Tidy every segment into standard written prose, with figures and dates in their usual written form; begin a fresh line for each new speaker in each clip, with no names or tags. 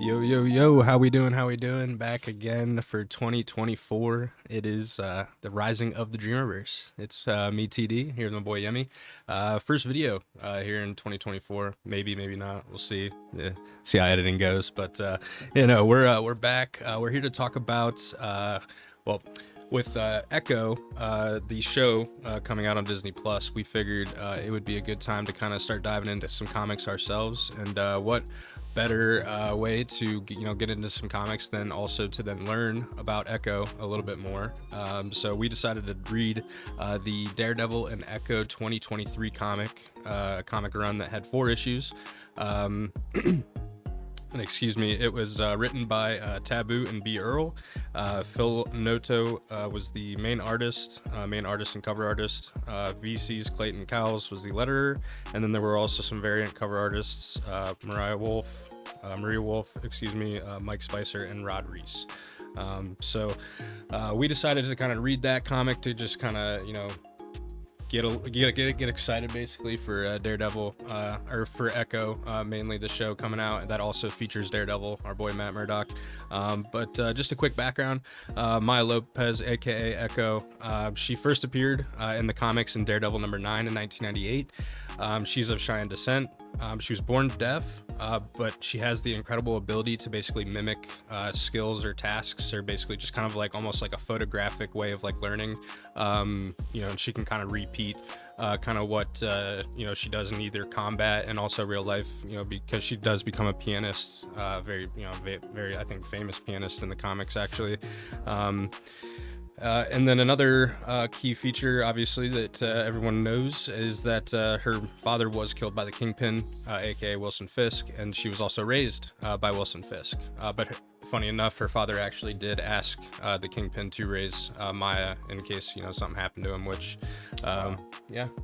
Yo, yo, yo, how we doing? How we doing? Back again for 2024. It is the rising of the Dreamerverse. It's me, TD, here with my boy Yemi. First video here in 2024. Maybe, maybe not. We'll see. Yeah, see how editing goes. But we're back. We're here to talk about well, with Echo, the show coming out on Disney Plus. We figured it would be a good time to kind of start diving into some comics ourselves, and what better way to get into some comics than also to then learn about Echo a little bit more. So we decided to read the Daredevil and Echo 2023 comic run that had 4 issues. And excuse me, it was written by Taboo and Earl. Phil Noto was the main artist and cover artist. VC's Clayton Cowles was the letterer, and then there were also some variant cover artists: Maria Wolf, Mike Spicer, and Rod Reese. So we decided to kind of read that comic to just kind of get excited basically for Daredevil, or for Echo, mainly the show coming out that also features Daredevil, our boy Matt Murdock. But just a quick background: Maya Lopez, aka Echo, she first appeared in the comics in Daredevil number 9 in 1998. She's of Cheyenne descent. She was born deaf, but she has the incredible ability to basically mimic skills or tasks, or basically just kind of like almost like a photographic way of like learning. And she can kind of repeat kind of what she does in either combat and also real life, because she does become a pianist, very I think famous pianist in the comics actually. And then another key feature, obviously, that everyone knows is that her father was killed by the Kingpin, aka Wilson Fisk, and she was also raised by Wilson Fisk. But funny enough, her father actually did ask the Kingpin to raise Maya in case something happened to him, which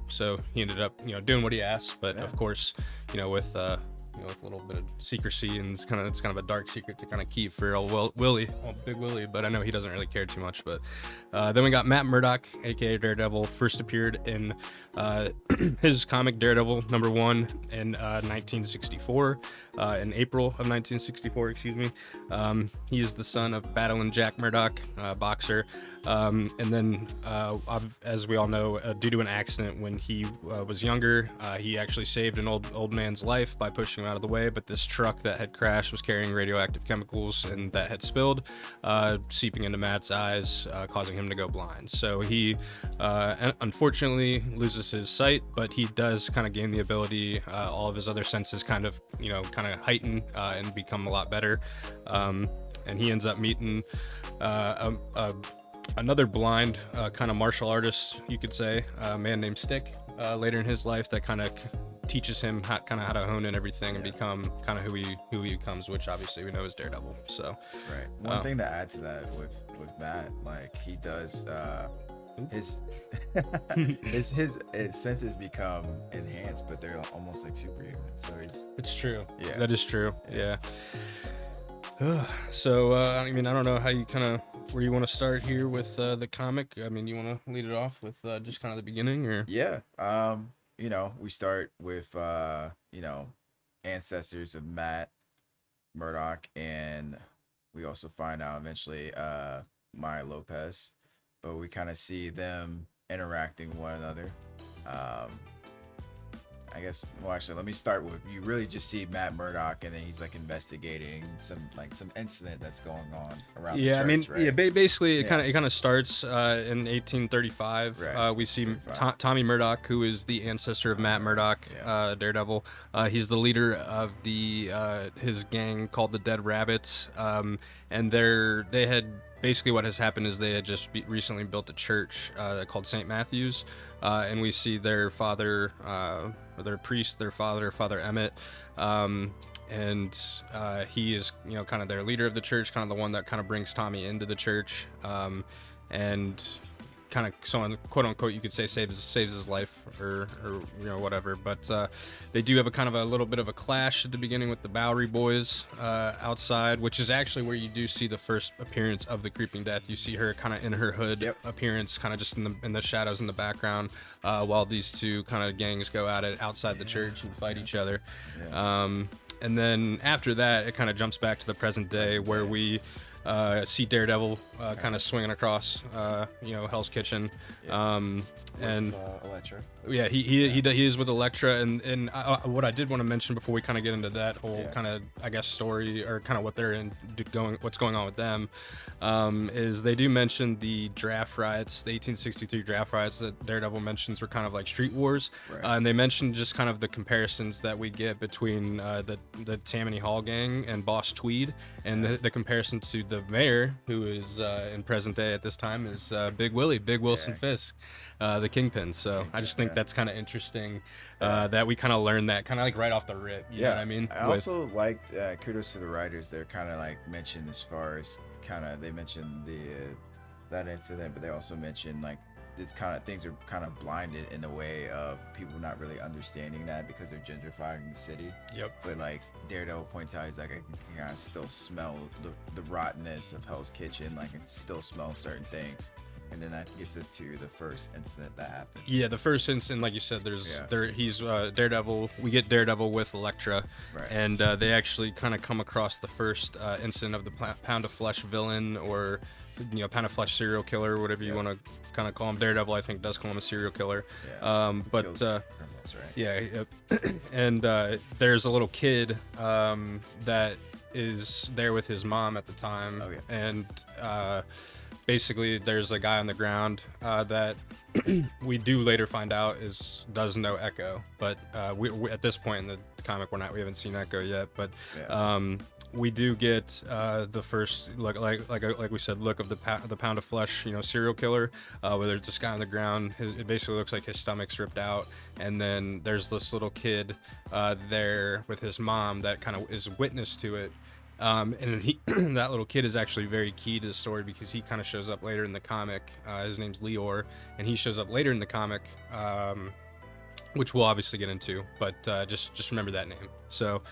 so he ended up doing what he asked. But of course, with with a little bit of secrecy, and it's kind of a dark secret to kind of keep for old Big Willie, but I know he doesn't really care too much. But then we got Matt Murdock, aka Daredevil, first appeared in his comic Daredevil number 1 in 1964, in April of 1964, excuse me. He is the son of Battling Jack Murdock, boxer, and then as we all know, due to an accident when he was younger, he actually saved an old man's life by pushing him out of the way, but this truck that had crashed was carrying radioactive chemicals, and that had spilled, seeping into Matt's eyes, causing him to go blind. So he unfortunately loses his sight, but he does kind of gain the ability, all of his other senses kind of heighten and become a lot better. And he ends up meeting another blind kind of martial artist, you could say, a man named Stick, later in his life, that kind of teaches him how to hone in everything and become kind of who he becomes, which obviously we know is Daredevil. So
right. One thing to add to that with Matt, like he does his his senses become enhanced, but they're almost like superhuman. So
it's true.
Yeah,
that is true. Yeah. So I don't know how you where you want to start here with the comic. I mean, you want to lead it off with just kind of the beginning, or
yeah. We start with ancestors of Matt Murdock, and we also find out eventually Maya Lopez, but we kind of see them interacting with one another. I guess. Well, actually, let me start with, you really just see Matt Murdock, and then he's like investigating some incident that's going on around the church, right?
Basically, it kind of starts in 1835.
Right.
We see Tommy Murdock, who is the ancestor of Matt Murdock, Daredevil. He's the leader of his gang called the Dead Rabbits, and they had. Basically, what has happened is they had just recently built a church called St. Matthew's, and we see their father, their priest, Father Emmett, and he is, kind of their leader of the church, kind of the one that kind of brings Tommy into the church, and kind of, so on, quote unquote, you could say saves his life, or whatever. But they do have a little bit of a clash at the beginning with the Bowery boys outside, which is actually where you do see the first appearance of the Creeping Death. You see her kind of in her hood appearance, kind of just in the shadows in the background, while these two kind of gangs go at it outside the church and fight each other. And then after that, it kind of jumps back to the present day where we see Daredevil kind of swinging across, Hell's Kitchen. And
Elektra.
yeah, he is with Elektra, and what I did want to mention before we kind of get into that whole kind of, I guess, story, or kind of what they're what's going on with them, is they do mention the draft riots, the 1863 draft riots that Daredevil mentions were kind of like street wars, and they mentioned just kind of the comparisons that we get between the Tammany Hall gang and Boss Tweed, and the comparison to the mayor, who is in present day at this time, is Big Wilson Fisk, the Kingpin. So I just think that's kind of interesting that we kind of learned that kind of like right off the rip. You know what I mean?
I also liked kudos to the writers. They're kind of like mentioned as far as they mentioned that incident, but they also mentioned like it's kind of things are kind of blinded in the way of people not really understanding that because they're gentrifying the city.
Yep.
But like Daredevil points out, he's like, I can kind of still smell the rottenness of Hell's Kitchen. Like, it still smells certain things. And then that gets us to the first incident that happened.
Yeah, the first incident, like you said, he's Daredevil. We get Daredevil with Elektra, and they actually kind of come across the first incident of the Pound of Flesh villain, or Pound of Flesh serial killer, whatever you want to kind of call him. Daredevil, I think, does call him a serial killer. And there's a little kid that is there with his mom at the time, and basically there's a guy on the ground that we do later find out does know Echo, but we at this point in the comic we haven't seen Echo yet, but we do get the first look, like we said, look of the Pound of Flesh, serial killer, where there's this guy on the ground. It basically looks like his stomach's ripped out, and then there's this little kid there with his mom that kind of is witness to it. And that little kid is actually very key to the story because he kind of shows up later in the comic. His name's Leor, and he shows up later in the comic, which we'll obviously get into, but just remember that name. So,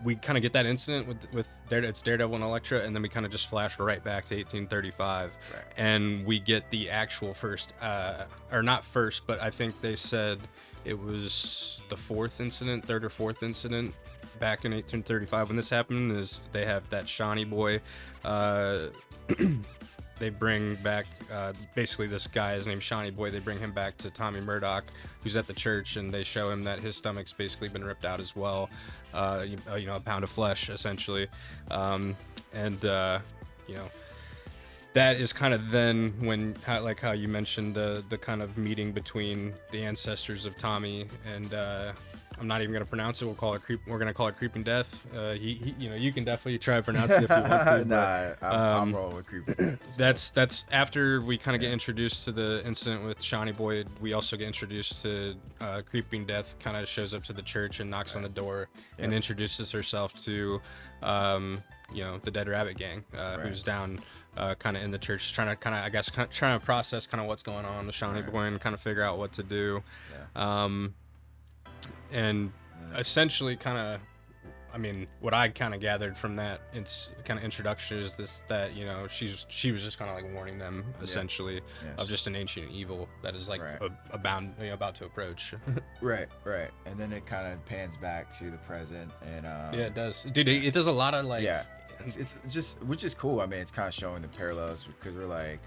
we kind of get that incident with it's Daredevil and Elektra, and then we kind of just flash right back to 1835, and we get the actual first, or not first, but I think they said it was the third or fourth incident back in 1835 when this happened. Is they have that Shawnee boy, they bring back basically this guy, his name's Shawnee Boy. They bring him back to Tommy Murdoch, who's at the church, and they show him that his stomach's basically been ripped out as well. A pound of flesh, essentially. That is kind of then when, like how you mentioned, the kind of meeting between the ancestors of Tommy and I'm not even gonna pronounce it. We're gonna call it Creeping Death. You can definitely try to pronounce it if you want to.
I'm rolling with Creeping Death.
That's after we kind of get introduced to the incident with Shawnee Boy. We also get introduced to Creeping Death. Kind of shows up to the church and knocks on the door and introduces herself to the Dead Rabbit Gang, who's down kind of in the church, trying to process kind of what's going on with Shawnee Boy and kind of figure out what to do. And essentially what I kind of gathered from that, it's kind of introduction is that she was just kind of like warning them essentially of just an ancient evil that is like about to approach.
right And then it kind of pans back to the present, and
it does, dude. It does a lot of like
it's just, which is cool. I mean, it's kind of showing the parallels because we're like,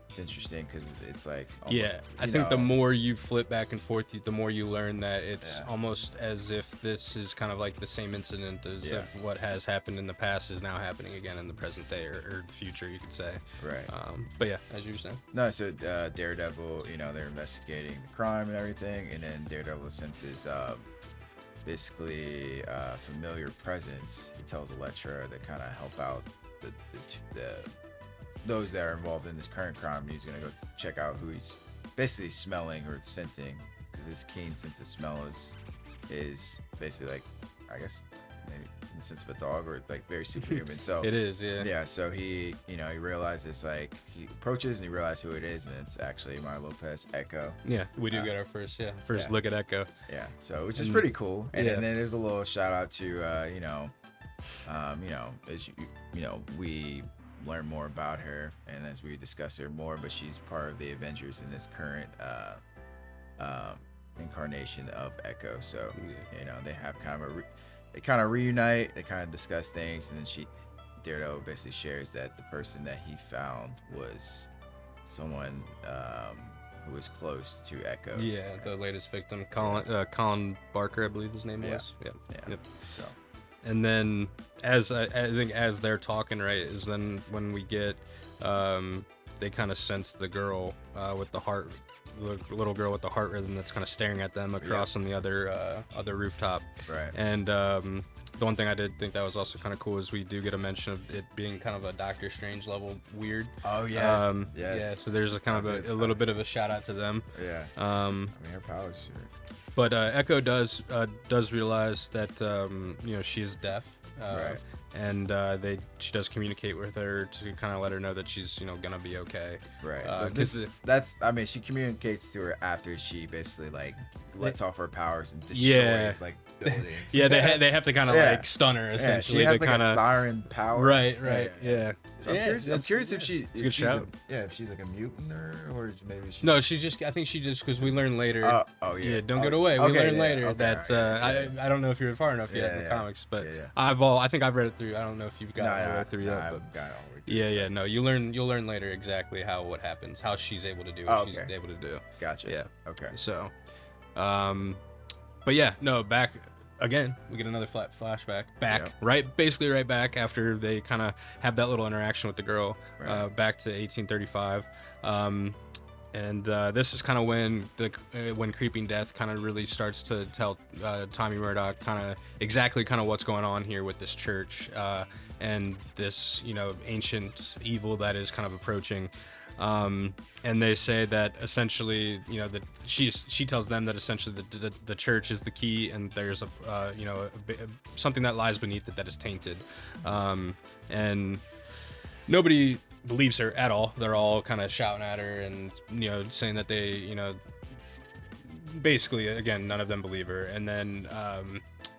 it's interesting because it's like almost,
I think the more you flip back and forth, the more you learn that it's almost as if this is kind of like the same incident as if what has happened in the past is now happening again in the present day or the future, you could say. But as you were saying.
No, so Daredevil, they're investigating the crime and everything, and then Daredevil senses basically familiar presence. He tells Elektra to kind of help out the those that are involved in this current crime, and he's gonna go check out who he's basically smelling or sensing, because his keen sense of smell is basically like, I guess maybe in the sense of a dog, or like very superhuman. So
it is,
so he he realizes, like, he approaches and he realizes who it is, and it's actually Mario Lopez, Echo.
We do get our first look at Echo,
so which is pretty cool. And then there's a little shout out to as we learn more about her, and as we discuss her more, but she's part of the Avengers in this current incarnation of Echo. So you know, they have kind of they kind of reunite, they kind of discuss things, and then Daredevil basically shares that the person that he found was someone who was close to Echo.
Yeah, the latest victim, Colin Barker, I believe his name was.
Yeah.
Yep.
So,
and then as I think as they're talking, right, is then when we get they kind of sense the girl with the heart, the little girl with the heart rhythm that's kind of staring at them across on the other rooftop.
Right.
And the one thing I did think that was also kind of cool is we do get a mention of it being kind of a Doctor Strange level weird.
Oh yes.
Yeah. So there's a kind of a little bit of a shout out to them.
Yeah. I mean, her powers.
But Echo does realize that you know, she is deaf.
Right.
And she does communicate with her to kind of let her know that she's, you know, gonna be okay.
Right. I mean, she communicates to her after she basically like lets off her powers and destroys like buildings.
Yeah, they have to kind of like stun her essentially.
She has
to
like
kinda,
a siren power.
Right. Yeah.
So I'm curious if she.
It's a good shout.
If she's like a mutant or maybe she.
No, I think she just because we learn later.
Yeah.
Don't get away. We learn later that I don't know if you're far enough yet in the comics, but I think I've read it through. I don't know if you've got it all the way through yet. But
got it all the way through.
Yeah. No, you'll learn later exactly what happens, how she's able to do what she's able to do.
Gotcha.
Yeah.
Okay.
So, but yeah, no, back again, we get another flashback basically right back after they kind of have that little interaction with the girl, back to 1835. And this is kind of when Creeping Death kind of really starts to tell Tommy Murdoch exactly what's going on here with this church and this, you know, ancient evil that is kind of approaching. And they say that essentially, you know, that she tells them that essentially the church is the key, and there's something that lies beneath it that is tainted, and nobody believes her at all. They're all kind of shouting at her and, you know, saying that they, you know, basically again, none of them believe her. And then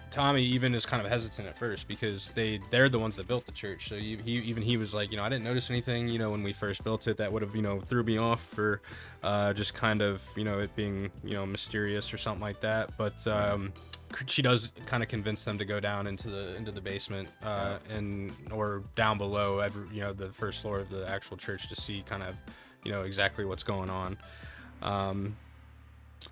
Tommy even is kind of hesitant at first because they're the ones that built the church. So he was like, you know, I didn't notice anything, you know, when we first built it that would have, you know, threw me off for just kind of, you know, it being, you know, mysterious or something like that. But she does kind of convince them to go down into the basement or down below, you know, the first floor of the actual church to see kind of, you know, exactly what's going on.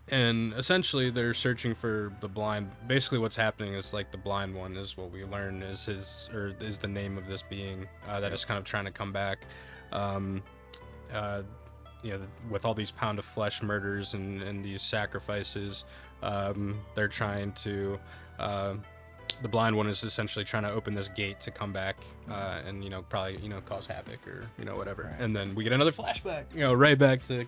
And essentially they're searching for the blind. Basically what's happening is like the blind one is what we learn is is the name of this being that is kind of trying to come back. You know, with all these pound of flesh murders and these sacrifices, they're trying to the blind one is essentially trying to open this gate to come back and, you know, probably, you know, cause havoc or, you know, whatever. Right. And then we get another flashback, you know, right back to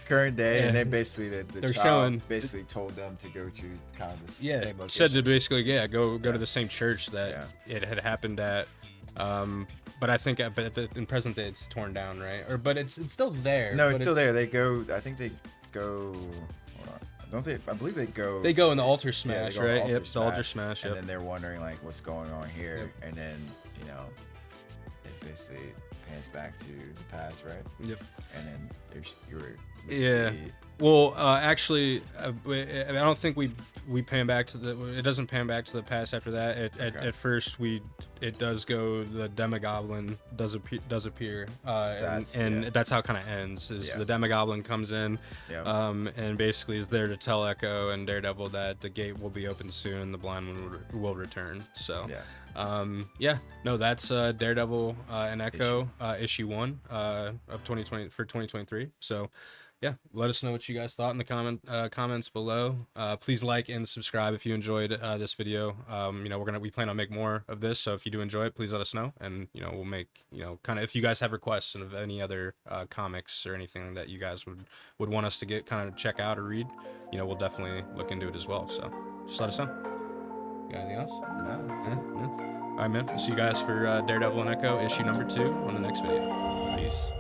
current day.
And they basically the child basically told them to go to kind of the same location.
Said to basically go to the same church that it had happened at. But I think in present day it's torn down, right? But it's still there.
No, it's still there. They go. I think they go. Don't they? I believe they go.
They go in the altar smash, right?
Yep,
the altar smash.
And then they're wondering like what's going on here, and then, you know, it basically pans back to the past, right?
Yep.
And then
there's Well, actually, I don't think we pan back to it doesn't pan back to the past after that. At first it does go, the Demogoblin does appear, and that's how it kind of ends. The Demogoblin comes in, and basically is there to tell Echo and Daredevil that the gate will be open soon and the blind one will return. So that's Daredevil and Echo issue 1 of 2020 for 2023. So yeah, let us know what you guys thought in the comments below. Please like and subscribe if you enjoyed this video. You know, we plan on make more of this, so if you do enjoy it, please let us know, and, you know, we'll make, you know, kind of, if you guys have requests of any other comics or anything that you guys would want us to get kind of check out or read, you know, we'll definitely look into it as well. So just let us know. You got anything else?
No.
All right, man. See you guys for Daredevil and Echo issue number 2 on the next video. Peace.